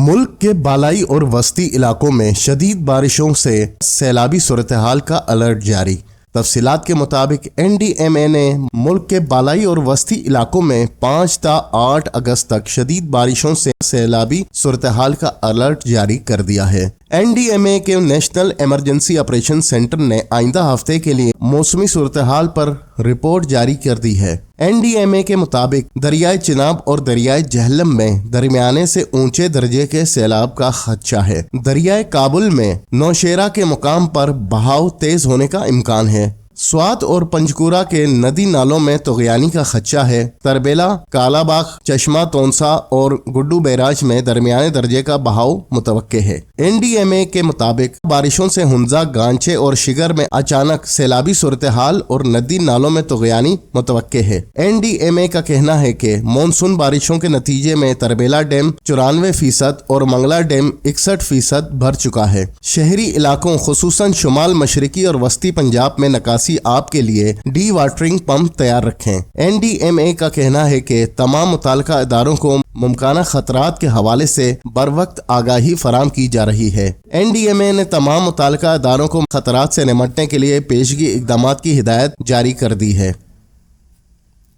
ملک کے بالائی اور وسطی علاقوں میں شدید بارشوں سے سیلابی صورتحال کا الرٹ جاری۔ تفصیلات کے مطابق این ڈی ایم اے نے ملک کے بالائی اور وسطی علاقوں میں 5 تا 8 اگست تک شدید بارشوں سے سیلابی صورتحال کا الرٹ جاری کر دیا ہے۔ این ڈی ایم اے کے نیشنل ایمرجنسی آپریشن سینٹر نے آئندہ ہفتے کے لیے موسمی صورتحال پر رپورٹ جاری کر دی ہے۔ این ڈی ایم اے کے مطابق دریائے چناب اور دریائے جہلم میں درمیانے سے اونچے درجے کے سیلاب کا خدشہ ہے۔ دریائے کابل میں نوشیرہ کے مقام پر بہاؤ تیز ہونے کا امکان ہے۔ سوات اور پنجکورہ کے ندی نالوں میں طغیانی کا خدشہ ہے۔ تربیلا، کالا باغ، چشمہ تونسا اور گڈو بیراج میں درمیانے درجے کا بہاؤ متوقع ہے۔ این ڈی ایم اے کے مطابق بارشوں سے ہنزا، گانچے اور شگر میں اچانک سیلابی صورتحال اور ندی نالوں میں طغیانی متوقع ہے۔ این ڈی ایم اے کا کہنا ہے کہ مونسون بارشوں کے نتیجے میں تربیلا ڈیم 94% اور منگلا ڈیم 61% بھر چکا ہے۔ شہری علاقوں خصوصاً شمال مشرقی اور وسطی پنجاب میں نکاسی آپ کے لیے ڈی واٹرنگ پمپ تیار رکھیں۔ این ڈی ایم اے کا کہنا ہے کہ تمام متعلقہ اداروں کو ممکنہ خطرات کے حوالے سے بروقت آگاہی فراہم کی جا رہی ہے۔ این ڈی ایم اے نے تمام متعلقہ اداروں کو خطرات سے نمٹنے کے لیے پیشگی اقدامات کی ہدایت جاری کر دی ہے۔